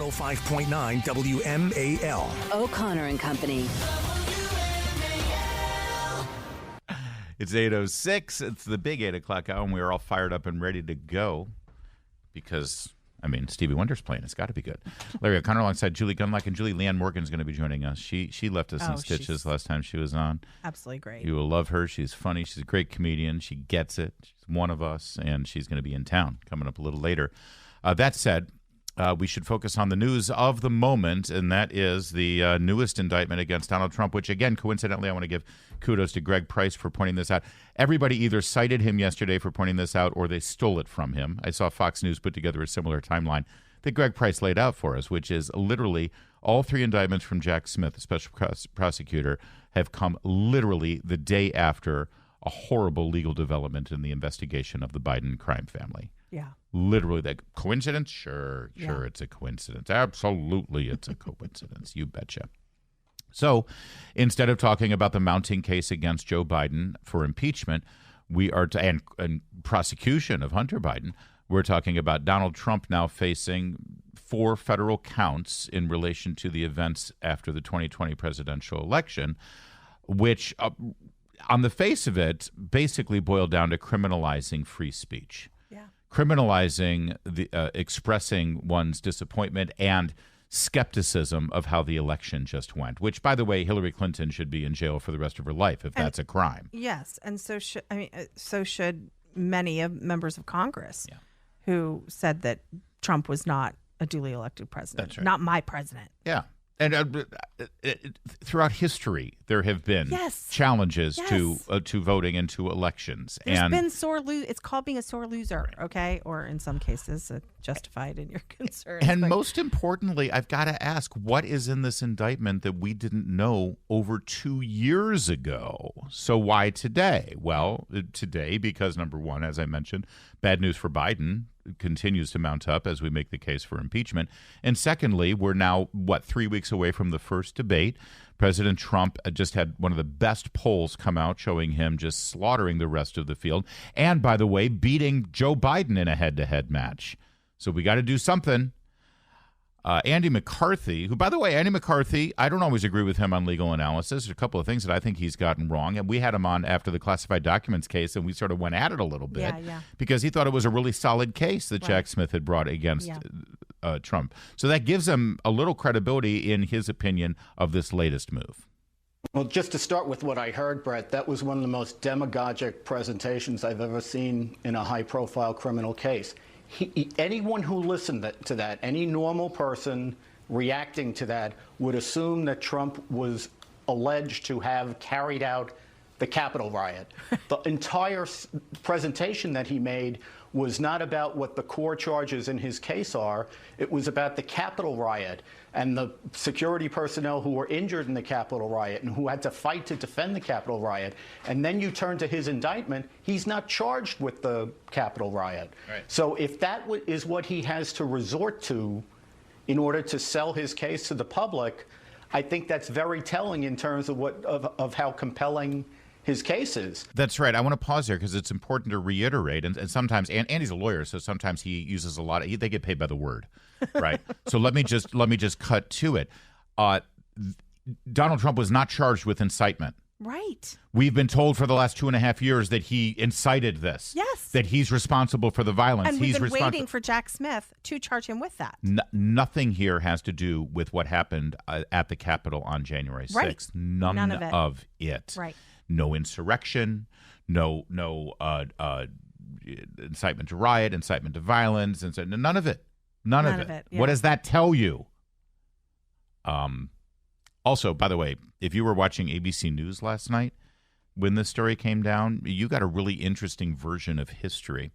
105.9 WMAL. O'Connor and Company. It's 8:06. It's the big 8 o'clock hour, and we are all fired up and ready to go because, Stevie Wonder's playing. It's got to be good. Larry O'Connor alongside Julie Gunlock, and Julie Leanne Morgan's going to be joining us. She left us in stitches last time she was on. Absolutely great. You will love her. She's funny. She's a great comedian. She gets it. She's one of us, and she's going to be in town coming up a little later. That said, we should focus on the news of the moment, and that is the newest indictment against Donald Trump, which, again, coincidentally, I want to give kudos to Greg Price for pointing this out. Everybody either cited him yesterday for pointing this out or they stole it from him. I saw Fox News put together a similar timeline that Greg Price laid out for us, which is literally all three indictments from Jack Smith, the special prosecutor, have come literally the day after a horrible legal development in the investigation of the Biden crime family. Yeah. Literally, that coincidence? Sure, it's a coincidence. Absolutely, it's a coincidence. You betcha. So instead of talking about the mounting case against Joe Biden for impeachment, we are and prosecution of Hunter Biden, we're talking about Donald Trump now facing 4 federal counts in relation to the events after the 2020 presidential election, which on the face of it basically boiled down to criminalizing free speech. Criminalizing the expressing one's disappointment and skepticism of how the election just went, which, by the way, Hillary Clinton should be in jail for the rest of her life if that's a crime. Yes, and so should many of members of Congress who said that Trump was not a duly elected president. That's right. Not my president. Yeah. And throughout history, there have been challenges to voting and to elections. There's been it's called being a sore loser, okay? Or in some cases, justified in your concerns. And most importantly, I've got to ask, what is in this indictment that we didn't know over 2 years ago? So why today? Well, today, because number one, as I mentioned, bad news for Biden continues to mount up as we make the case for impeachment. And secondly, we're now, 3 weeks away from the first debate. President Trump just had one of the best polls come out showing him just slaughtering the rest of the field. And, by the way, beating Joe Biden in a head-to-head match. So we got to do something. Andy McCarthy, who, by the way, I don't always agree with him on legal analysis. There's a couple of things that I think he's gotten wrong. And we had him on after the classified documents case, and we sort of went at it a little bit because he thought it was a really solid case that Jack Smith had brought against Trump. So that gives him a little credibility in his opinion of this latest move. Well, just to start with what I heard, Brett, that was one of the most demagogic presentations I've ever seen in a high-profile criminal case. Anyone who listened to that, any normal person reacting to that, would assume that Trump was alleged to have carried out the Capitol riot. The entire presentation that he made was not about what the core charges in his case are. It was about the Capitol riot and the security personnel who were injured in the Capitol riot and who had to fight to defend the Capitol riot. And then you turn to his indictment, he's not charged with the Capitol riot. Right. So if that is what he has to resort to in order to sell his case to the public, I think that's very telling in terms of how compelling his cases. That's right. I want to pause there because it's important to reiterate. And sometimes, and Andy's a lawyer, so sometimes he uses a lot of, they get paid by the word, right? So let me just cut to it. Donald Trump was not charged with incitement. Right. We've been told for the last 2.5 years that he incited this. Yes. That he's responsible for the violence. And we've been waiting for Jack Smith to charge him with that. Nothing here has to do with what happened at the Capitol on January 6th. Right. None of it. Right. No insurrection, no incitement to riot, incitement to violence, none of it. None of it. Yeah. What does that tell you? Also, by the way, if you were watching ABC News last night when this story came down, you got a really interesting version of history.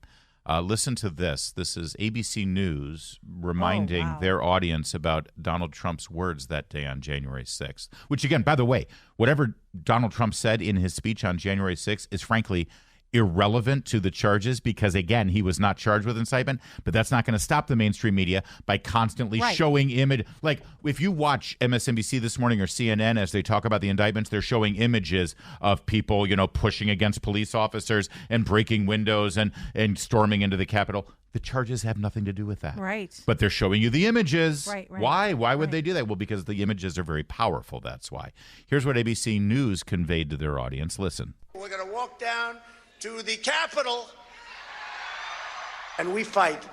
Listen to this. This is ABC News reminding their audience about Donald Trump's words that day on January 6th, which, again, by the way, whatever Donald Trump said in his speech on January 6th is frankly irrelevant to the charges because, again, he was not charged with incitement, but that's not going to stop the mainstream media by constantly showing image. Like, if you watch MSNBC this morning or CNN as they talk about the indictments, they're showing images of people, pushing against police officers and breaking windows and storming into the Capitol. The charges have nothing to do with that. Right. But they're showing you the images. Right. Why? Why would they do that? Well, because the images are very powerful. That's why. Here's what ABC News conveyed to their audience. Listen. We're going to walk down to the Capitol, and we fight.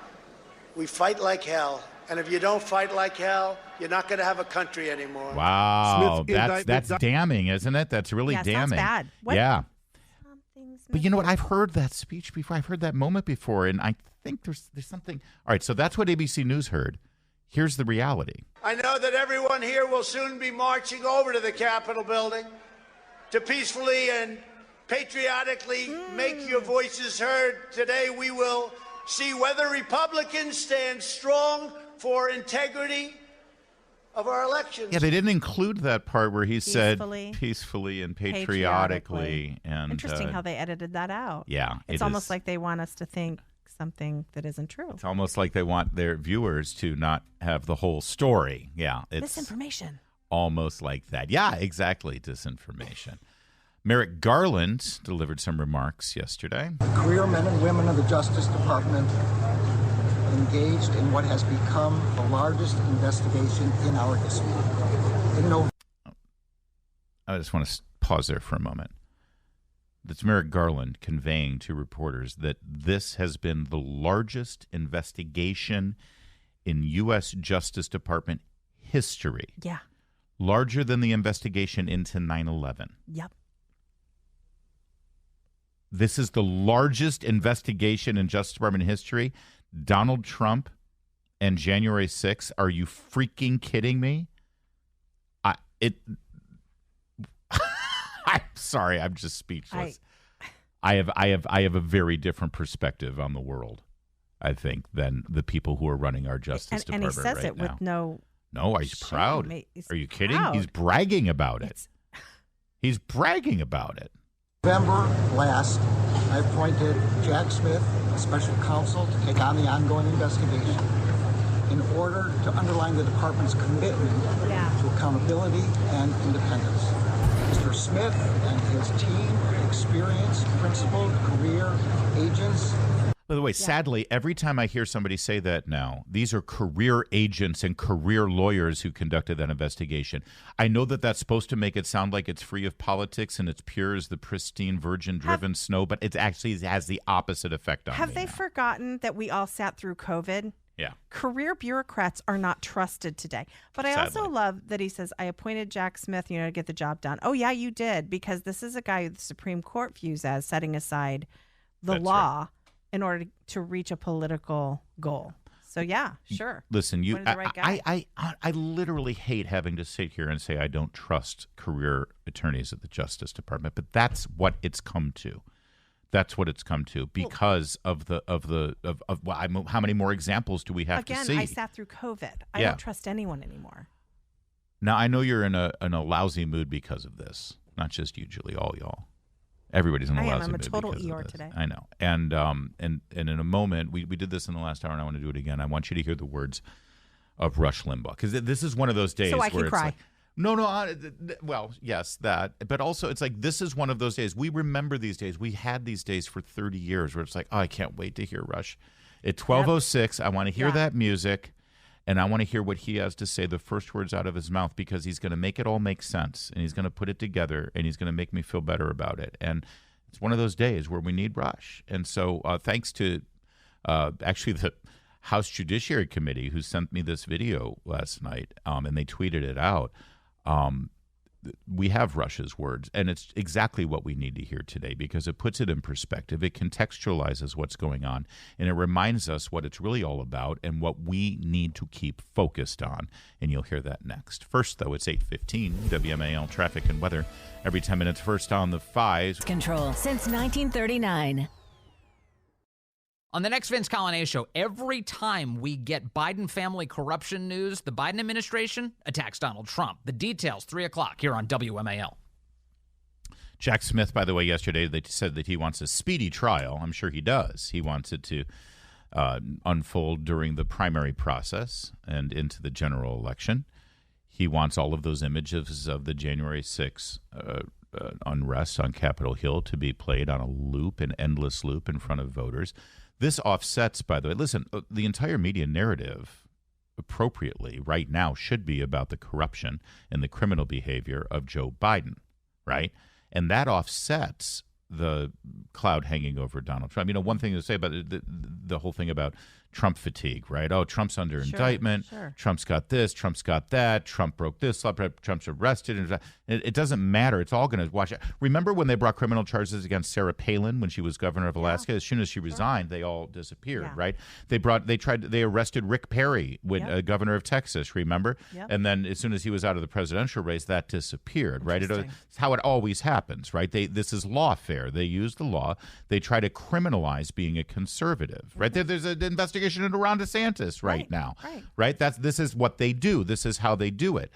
We fight like hell. And if you don't fight like hell, you're not going to have a country anymore. Wow. That's damning, isn't it? That's really damning. Bad. What? Yeah. But you know what? I've heard that speech before. I've heard that moment before, and I think there's something. All right, so that's what ABC News heard. Here's the reality. I know that everyone here will soon be marching over to the Capitol building to peacefully and patriotically make your voices heard. Today we will see whether Republicans stand strong for integrity of our elections. Yeah, they didn't include that part where he said peacefully and patriotically. And interesting how they edited that out. Yeah, it's almost like they want us to think something that isn't true. It's almost like they want their viewers to not have the whole story. Yeah, it's disinformation. Almost like that. Yeah, exactly, disinformation. Merrick Garland delivered some remarks yesterday. Career men and women of the Justice Department engaged in what has become the largest investigation in our history. I just want to pause there for a moment. That's Merrick Garland conveying to reporters that this has been the largest investigation in U.S. Justice Department history. Yeah. Larger than the investigation into 9/11. Yep. This is the largest investigation in Justice Department history. Donald Trump and January 6th. Are you freaking kidding me? I'm sorry. I'm just speechless. I have a very different perspective on the world, I think, than the people who are running our Justice Department right now. And he says it with no. No, he's proud. Are you kidding? Proud. He's bragging about it. He's bragging about it. November last, I appointed Jack Smith, a special counsel, to take on the ongoing investigation in order to underline the department's commitment to accountability and independence. Mr. Smith and his team, experienced, principled, career agents. By the way, sadly, every time I hear somebody say that now, these are career agents and career lawyers who conducted that investigation. I know that that's supposed to make it sound like it's free of politics and it's pure as the pristine, virgin-driven snow, but it actually has the opposite effect on me. Have they forgotten that we all sat through COVID? Yeah. Career bureaucrats are not trusted today. But I also love that he says, I appointed Jack Smith, to get the job done. Oh, yeah, you did, because this is a guy who the Supreme Court views as setting aside the law. Right. In order to reach a political goal. So, yeah, sure. Listen, I literally hate having to sit here and say I don't trust career attorneys at the Justice Department, but that's what it's come to. That's what it's come to because of how many more examples do we have to see? Again, I sat through COVID. I don't trust anyone anymore. Now, I know you're in a lousy mood because of this. Not just you, Julie, all y'all. Everybody's in a lousy mood. I'm a total Eeyore today. I know. And in a moment, we did this in the last hour, and I want to do it again. I want you to hear the words of Rush Limbaugh, because this is one of those days where it's cry. Like, no, well, yes, that. But also, it's like this is one of those days. We remember these days. We had these days for 30 years where it's like, oh, I can't wait to hear Rush. At 12:06, I want to hear that music. And I want to hear what he has to say, the first words out of his mouth, because he's going to make it all make sense, and he's going to put it together, and he's going to make me feel better about it. And it's one of those days where we need Rush. And so thanks to actually the House Judiciary Committee who sent me this video last night, and they tweeted it out. We have Rush's words, and it's exactly what we need to hear today because it puts it in perspective. It contextualizes what's going on, and it reminds us what it's really all about and what we need to keep focused on, and you'll hear that next. First, though, it's 8:15, WMAL traffic and weather. Every 10 minutes first on the 5s. Control since 1939. On the next Vince Coglianese show, every time we get Biden family corruption news, the Biden administration attacks Donald Trump. The details, 3 o'clock here on WMAL. Jack Smith, by the way, yesterday they said that he wants a speedy trial. I'm sure he does. He wants it to unfold during the primary process and into the general election. He wants all of those images of the January 6th unrest on Capitol Hill to be played on a loop, an endless loop in front of voters. This offsets, by the way, listen, the entire media narrative appropriately right now should be about the corruption and the criminal behavior of Joe Biden, right? And that offsets the cloud hanging over Donald Trump. One thing to say about the whole thing about Trump fatigue, right? Oh, Trump's under indictment. Sure. Trump's got this. Trump's got that. Trump broke this. Trump's arrested. It doesn't matter. It's all going to watch it. Remember when they brought criminal charges against Sarah Palin when she was governor of Alaska? As soon as she resigned, they all disappeared, right? They arrested Rick Perry, governor of Texas, remember? Yep. And then as soon as he was out of the presidential race, that disappeared, right? It's how it always happens, right? This is lawfare. They use the law. They try to criminalize being a conservative, right? There's an investigation into Ron DeSantis right now, right? This is what they do. This is how they do it.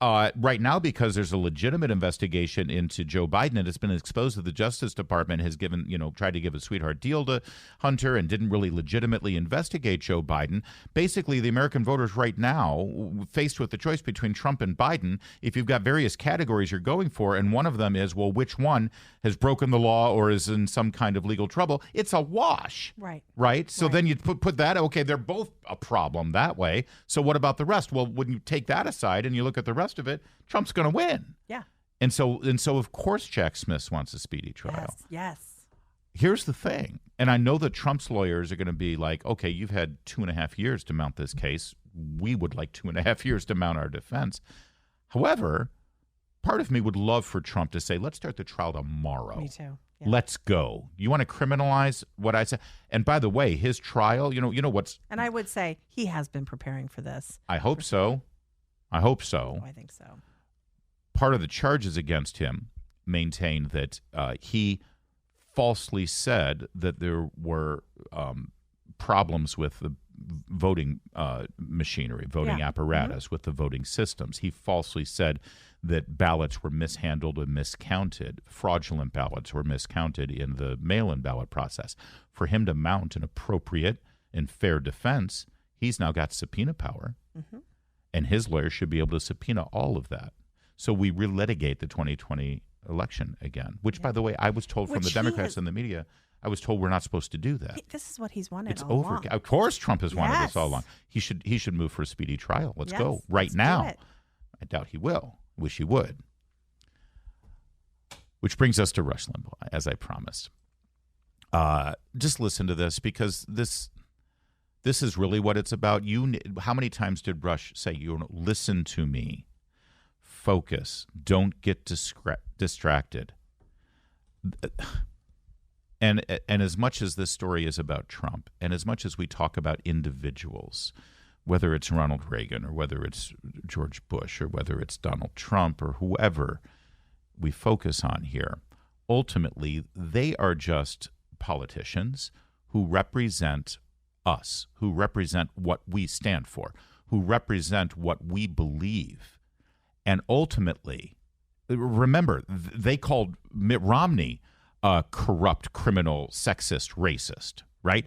Right now, because there's a legitimate investigation into Joe Biden and it's been exposed that the Justice Department has tried to give a sweetheart deal to Hunter and didn't really legitimately investigate Joe Biden. Basically, the American voters right now, faced with the choice between Trump and Biden, if you've got various categories you're going for, and one of them is, well, which one has broken the law or is in some kind of legal trouble, it's a wash. Right? So then you put that, okay, they're both a problem that way. So what about the rest? Well, when you take that aside and you look at the rest of it, Trump's going to win. Yeah. And so of course Jack Smith wants a speedy trial. Yes. Here's the thing, and I know that Trump's lawyers are going to be like, okay, you've had 2.5 years to mount this case. We would like 2.5 years to mount our defense. However, part of me would love for Trump to say, let's start the trial tomorrow. Me too. Yeah. Let's go. You want to criminalize what I said? And by the way, his trial, you know what's... And I would say he has been preparing for this. I hope so. I hope so. Oh, I think so. Part of the charges against him maintain that he falsely said that there were problems with the voting machinery, voting apparatus, with the voting systems. He falsely said that ballots were mishandled and miscounted, fraudulent ballots were miscounted in the mail-in ballot process. For him to mount an appropriate and fair defense, he's now got subpoena power. Mm-hmm. And his lawyer should be able to subpoena all of that. So we relitigate the 2020 election again, which, by the way, I was told from the Democrats and the media, I was told we're not supposed to do that. This is what he's wanted it's all over. along. Of course Trump has wanted this all along. He should move for a speedy trial. Let's go right now. I doubt he will. Wish he would. Which brings us to Rush Limbaugh, as I promised. Just listen to this, because this is really what it's about. How many times did Rush say, listen to me, focus, don't get distracted. And as much as this story is about Trump, and as much as we talk about individuals, whether it's Ronald Reagan or whether it's George Bush or whether it's Donald Trump or whoever we focus on here, ultimately they are just politicians who represent us, who represent what we stand for, who represent what we believe. And ultimately, remember, they called Mitt Romney a corrupt, criminal, sexist, racist, right?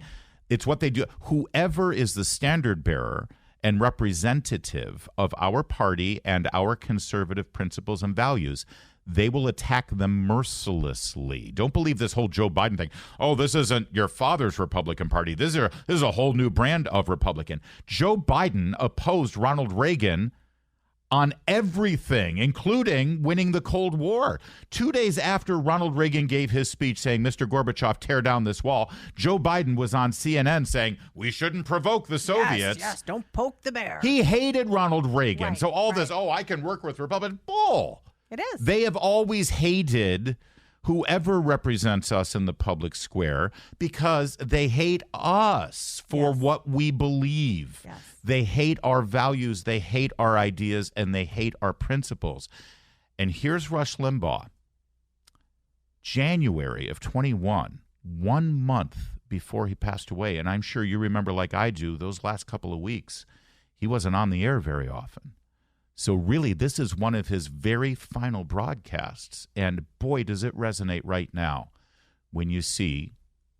It's what they do. Whoever is the standard bearer and representative of our party and our conservative principles and values, they will attack them mercilessly. Don't believe this whole Joe Biden thing. Oh, this isn't your father's Republican Party. This is a whole new brand of Republican. Joe Biden opposed Ronald Reagan on everything, including winning the Cold War. 2 days after Ronald Reagan gave his speech saying, Mr. Gorbachev, tear down this wall, Joe Biden was on CNN saying, we shouldn't provoke the Soviets. Yes, don't poke the bear. He hated Ronald Reagan. Right, So this, I can work with Republicans, bull. It is. They have always hated whoever represents us in the public square because they hate us for what we believe. Yes. They hate our values, they hate our ideas, and they hate our principles. And here's Rush Limbaugh. January of 21, 1 month before he passed away, and I'm sure you remember like I do, those last couple of weeks, he wasn't on the air very often. So really, this is one of his very final broadcasts. And boy, does it resonate right now when you see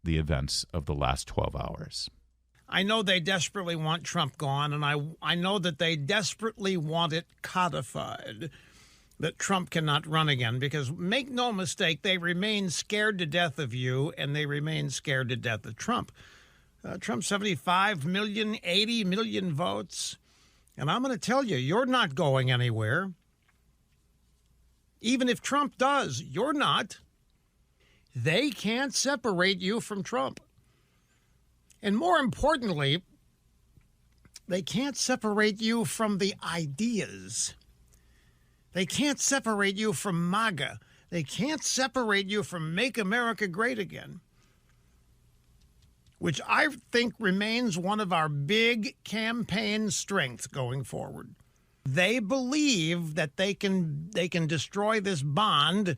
the events of the last 12 hours. I know they desperately want Trump gone, and I know that they desperately want it codified, that Trump cannot run again, because make no mistake, they remain scared to death of you, and they remain scared to death of Trump. Trump 75 million, 80 million votes. And I'm going to tell you, you're not going anywhere. Even if Trump does, you're not. They can't separate you from Trump. And more importantly, they can't separate you from the ideas. They can't separate you from MAGA. They can't separate you from Make America Great Again, which I think remains one of our big campaign strengths going forward. They believe that they can destroy this bond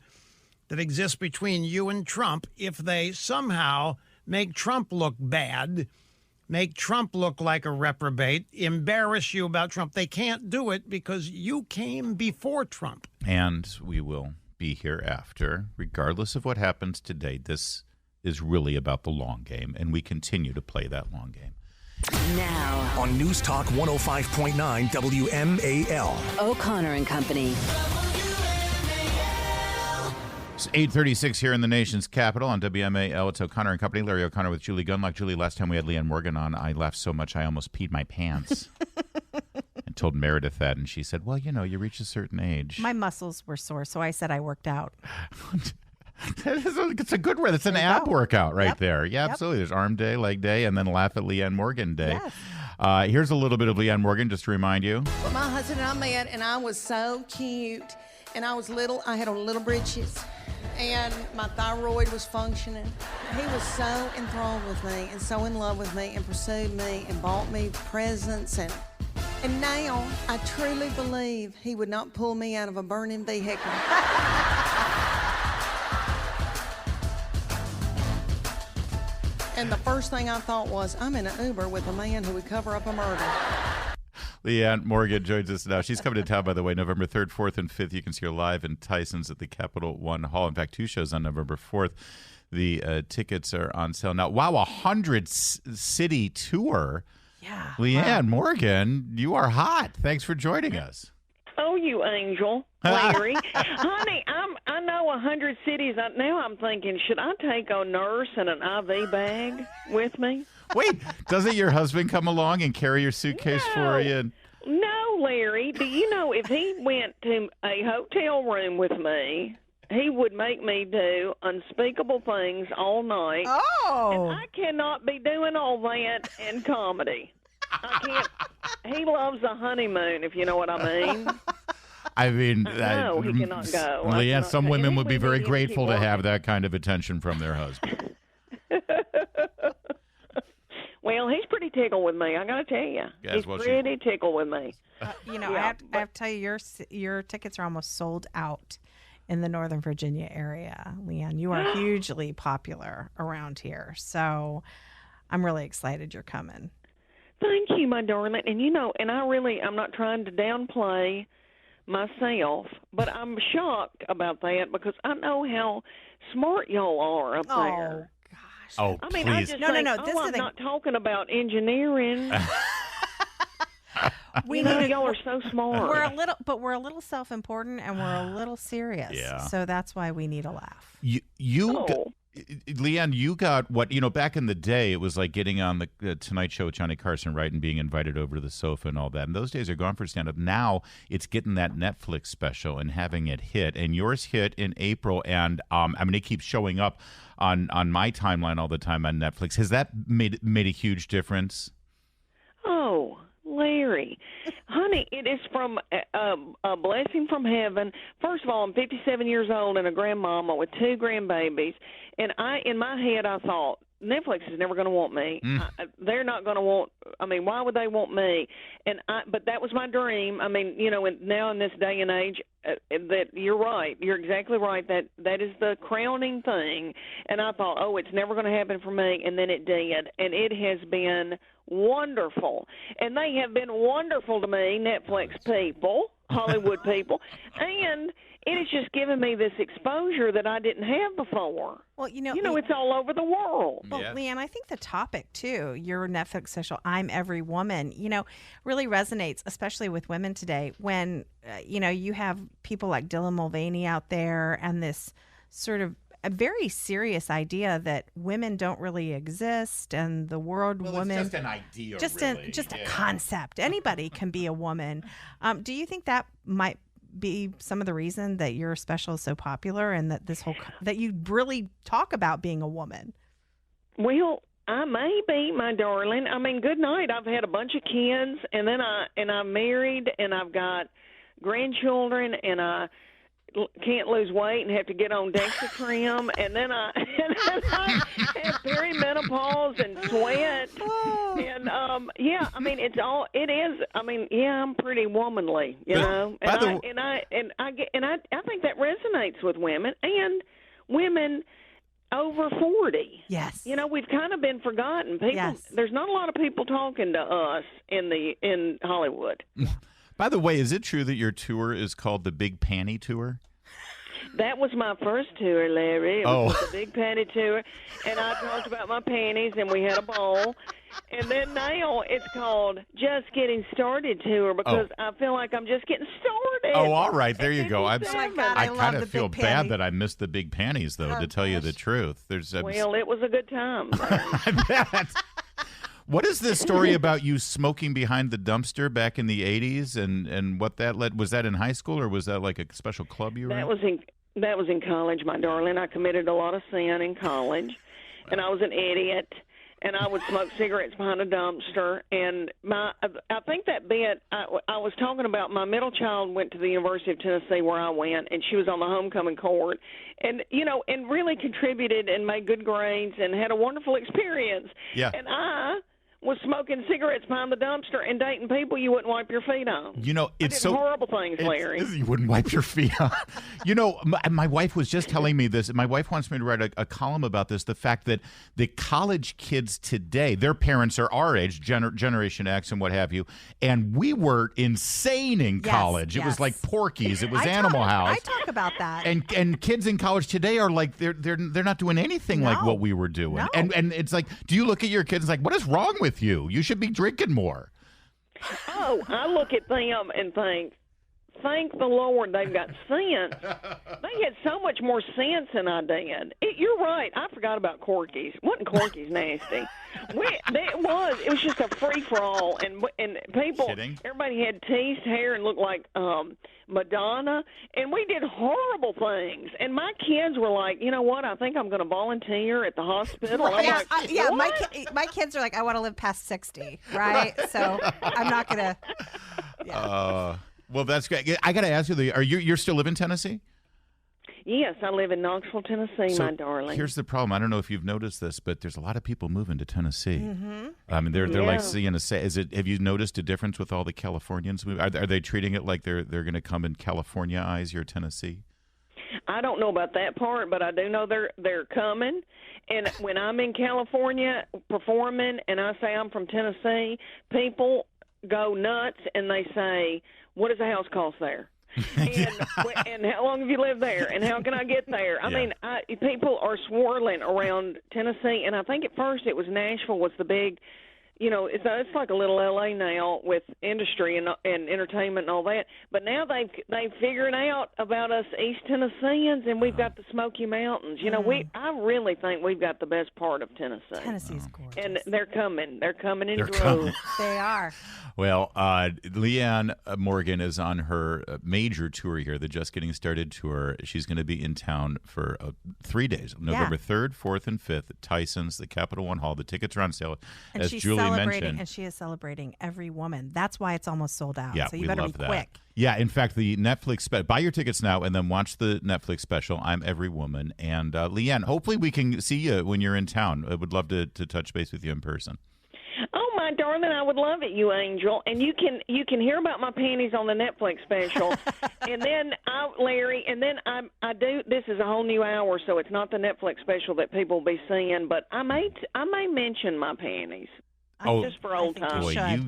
that exists between you and Trump if they somehow make Trump look bad, make Trump look like a reprobate, embarrass you about Trump. They can't do it because you came before Trump. And we will be here after. Regardless of what happens today, this is really about the long game, and we continue to play that long game. Now, On News Talk 105.9 WMAL. O'Connor and Company. It's 8:36 here in the nation's capital on WMAL. It's O'Connor and Company. Larry O'Connor with Julie Gunlock. Julie, last time we had Leanne Morgan on, I laughed so much I almost peed my pants. And told Meredith that, and she said, well, you know, you reach a certain age. My muscles were sore, so I said I worked out. It's a good word. It's an ab workout right there. Yeah, absolutely. There's arm day, leg day, and then laugh at Leanne Morgan day. Yes. Here's a little bit of Leanne Morgan, just to remind you. Well, my husband and I met, and I was so cute, and I was little. I had on little breeches, and my thyroid was functioning. He was so enthralled with me and so in love with me and pursued me and bought me presents. And now I truly believe he would not pull me out of a burning vehicle. And the first thing I thought was, I'm in an Uber with a man who would cover up a murder. Leanne Morgan joins us now. She's coming to town, by the way, November 3rd, 4th, and 5th. You can see her live in Tyson's at the Capital One Hall. In fact, 2 shows on November 4th. The tickets are on sale now. Wow, 100-city tour. Yeah. Leanne Morgan, you are hot. Thanks for joining us. Oh, you angel, Larry. Honey, I know 100 cities. Now I'm thinking, should I take a nurse and an IV bag with me? Wait, doesn't your husband come along and carry your suitcase for you? No, Larry. Do you know if he went to a hotel room with me, he would make me do unspeakable things all night. Oh. And I cannot be doing all that in comedy. I can't. He loves a honeymoon, if you know what I mean. I mean, no, he cannot go. Leanne, some women would be very grateful to have working. that kind of attention from their husband. Well, he's pretty tickled with me. I got to tell you, he's pretty tickled with me. I have to tell you, your tickets are almost sold out in the Northern Virginia area, Leanne. You are hugely popular around here, so I'm really excited you're coming. Thank you, my darling. And I'm not trying to downplay myself, but I'm shocked about that because I know how smart y'all are up there. Gosh. Oh, I mean, please. I just think, I'm not talking about engineering. Y'all are so smart. We're a little self-important and we're a little serious. Yeah. So that's why we need a laugh. Leanne, you got what, back in the day, it was like getting on the Tonight Show with Johnny Carson, right, and being invited over to the sofa and all that. And those days are gone for stand-up. Now it's getting that Netflix special and having it hit. And yours hit in April, and it keeps showing up on my timeline all the time on Netflix. Has that made a huge difference? Oh, Larry, honey, it is from a blessing from heaven. First of all, I'm 57 years old and a grandmama with 2 grandbabies. And in my head, I thought, Netflix is never going to want me. They're not going to want. Why would they want me? But that was my dream. Now in this day and age, that you're right. You're exactly right. That is the crowning thing. And I thought, it's never going to happen for me. And then it did, and it has been wonderful. And they have been wonderful to me, Netflix people, Hollywood people, and it has just given me this exposure that I didn't have before. Well, it's all over the world. Well, yeah. Leanne, I think the topic, too, your Netflix special, I'm Every Woman, really resonates, especially with women today when, you have people like Dylan Mulvaney out there and this sort of a very serious idea that women don't really exist and the word woman. It's just an idea, just really. a concept. Anybody can be a woman. Do you think that might be some of the reason that your special is so popular and that that you really talk about being a woman? Well, I may be, my darling. I mean, good night. I've had a bunch of kids, and then I'm married, and I've got grandchildren, and I can't lose weight and have to get on Dexatrim, and then I have perimenopause and sweat, and I mean I'm pretty womanly, you know, and I think that resonates with women and women over 40. Yes. You know, we've kind of been forgotten. There's not a lot of people talking to us in Hollywood. By the way, is it true that your tour is called the Big Panty Tour? That was my first tour, Larry. It was the Big Panty Tour, and I talked about my panties, and we had a ball. And then now it's called Just Getting Started Tour because I feel like I'm just getting started. Oh, all right. There you go. Oh my God, I kind of feel big bad panty. that I missed the big panties, though, to tell you the truth. Well, it was a good time. I bet. What is this story about you smoking behind the dumpster back in the 80s and what that led? Was that in high school or was that like a special club you were in? That was in college, my darling. I committed a lot of sin in college, and I was an idiot, and I would smoke cigarettes behind a dumpster. And I think that bit, I was talking about my middle child went to the University of Tennessee where I went, and she was on the homecoming court, and, you know, and really contributed and made good grades and had a wonderful experience. Yeah. And I was smoking cigarettes behind the dumpster and dating people you wouldn't wipe your feet on. You know, it's I did horrible things, Larry. You wouldn't wipe your feet on. You know, my wife was just telling me this. My wife wants me to write a column about this, the fact that the college kids today, their parents are our age, Generation X and what have you, and we were insane in college. It was like Porky's. It was Animal House. I talk about that. And kids in college today are like, they're not doing anything like what we were doing. No. And it's like, do you look at your kids like, what is wrong with you? You should be drinking more. Oh, I look at them and think, thank the Lord they've got sense. They had so much more sense than I did. You're right. I forgot about Corky's. Wasn't Corky's nasty? It was just a free-for-all, and people, everybody had teased hair and looked like Madonna, and we did horrible things. And my kids were like, you know what, I think I'm going to volunteer at the hospital. Right. I'm like, my kids are like, I want to live past 60, right? So I'm not going to. Yeah. Well, that's great. I got to ask you, you're still live in Tennessee? Yes, I live in Knoxville, Tennessee, my darling. Here's the problem. I don't know if you've noticed this, but there's a lot of people moving to Tennessee. Mm-hmm. I mean, they're like seeing have you noticed a difference with all the Californians? Are they treating it like they're going to come in California-ize your Tennessee? I don't know about that part, but I do know they're coming. And when I'm in California performing and I say I'm from Tennessee, people go nuts and they say, what does a house cost there? and how long have you lived there? And how can I get there? I mean, people are swirling around Tennessee, and I think at first it was Nashville was the big, you know, it's like a little L.A. now with industry and entertainment and all that. But now they've figured out about us East Tennesseans, and we've got the Smoky Mountains. You know, I really think we've got the best part of Tennessee. Tennessee's gorgeous. And they're coming. They're coming in droves. They are. Well, Leanne Morgan is on her major tour here, the Just Getting Started tour. She's going to be in town for 3 days, November 3rd, 4th, and 5th at Tyson's, the Capital One Hall. The tickets are on sale, and as Julie mentioned. And she is celebrating every woman. That's why it's almost sold out. Yeah, so you we better love be that. quick. Yeah, in fact, the Netflix buy your tickets now and then watch the Netflix special, I'm Every Woman. And Leanne, hopefully we can see you when you're in town. I would love to touch base with you in person. Oh, my darling, I would love it, you angel. And you can hear about my panties on the Netflix special. And then Larry, and then I do. This is a whole new hour, so it's not the Netflix special that people will be seeing. But I may mention my panties. Just for old times. Boy,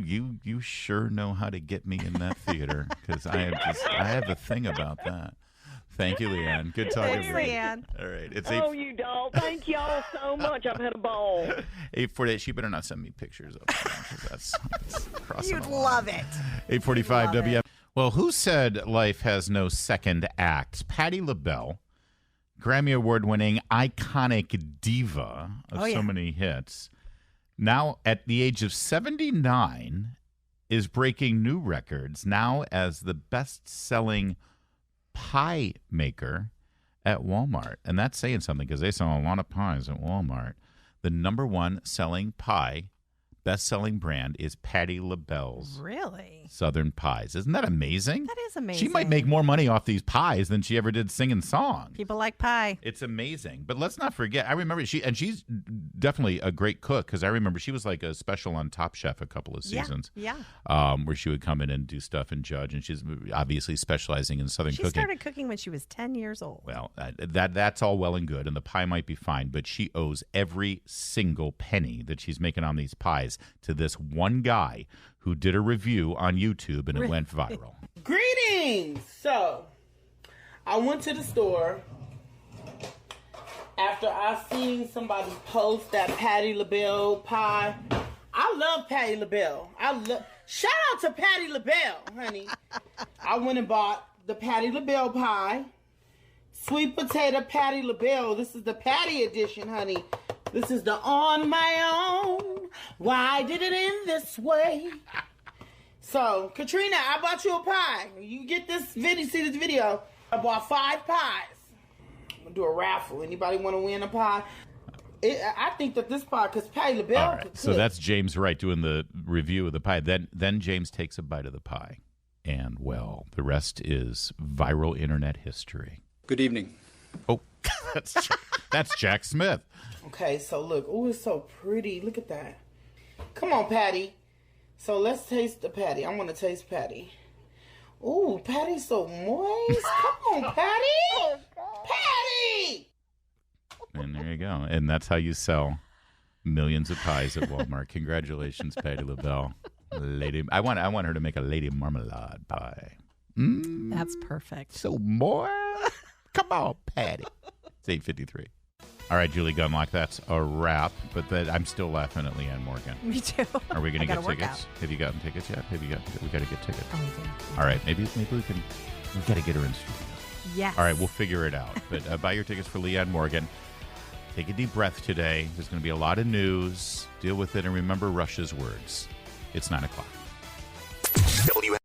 you sure know how to get me in that theater because I have a thing about that. Thank you, Leanne. Good talking to you. Leanne. All right. It's you doll. Thank y'all so much. I've had a ball. 8:48. She better not send me pictures of that because that's crossing You'd the line. love it. 8:45 You'd love WM. it. Well, who said life has no second act? Patti LaBelle Grammy Award-winning iconic diva of so many hits, now at the age of 79, is breaking new records now as the best-selling pie maker at Walmart. And that's saying something because they sell a lot of pies at Walmart. The number one selling pie, best-selling brand is Patti LaBelle's. Really? Southern pies. Isn't that amazing? That is amazing. She might make more money off these pies than she ever did singing songs. People like pie. It's amazing. But let's not forget, I remember she's definitely a great cook because I remember she was like a special on Top Chef a couple of seasons. Yeah. Where she would come in and do stuff and judge. And she's obviously specializing in Southern cooking. She started cooking when she was 10 years old. Well, that's all well and good, and the pie might be fine, but she owes every single penny that she's making on these pies to this one guy who did a review on YouTube, and it went viral. Greetings! So, I went to the store after I seen somebody post that Patti LaBelle pie. I love Patti LaBelle. Shout out to Patti LaBelle, honey. I went and bought the Patti LaBelle pie. Sweet potato Patti LaBelle. This is the Patti edition, honey. This is the On My Own. Why did it end this way? So, Katrina, I bought you a pie. You get this video, see this video. I bought 5 pies. I'm going to do a raffle. Anybody want to win a pie? I think that this pie, because Patti LaBelle. All right, so that's James Wright doing the review of the pie. Then James takes a bite of the pie. And, well, the rest is viral internet history. Good evening. Oh, that's Jack Smith. Okay, so look. Oh, it's so pretty. Look at that. Come on, Patti. So let's taste the Patti. I want to taste Patti. Ooh, Patty's so moist. Come on, Patti. Patti! And there you go. And that's how you sell millions of pies at Walmart. Congratulations, Patti LaBelle. Lady, I want her to make a lady marmalade pie. That's perfect. So more? Come on, Patti. It's 8:53. All right, Julie Gunlock, that's a wrap. But I'm still laughing at Leanne Morgan. Me too. Are we going to get work tickets? out. Have you gotten tickets yet? We got to get tickets. Oh, yeah. All right, maybe we can. We got to get her in studio. Yes. All right, we'll figure it out. But buy your tickets for Leanne Morgan. Take a deep breath today. There's going to be a lot of news. Deal with it, and remember Rush's words. It's 9 o'clock.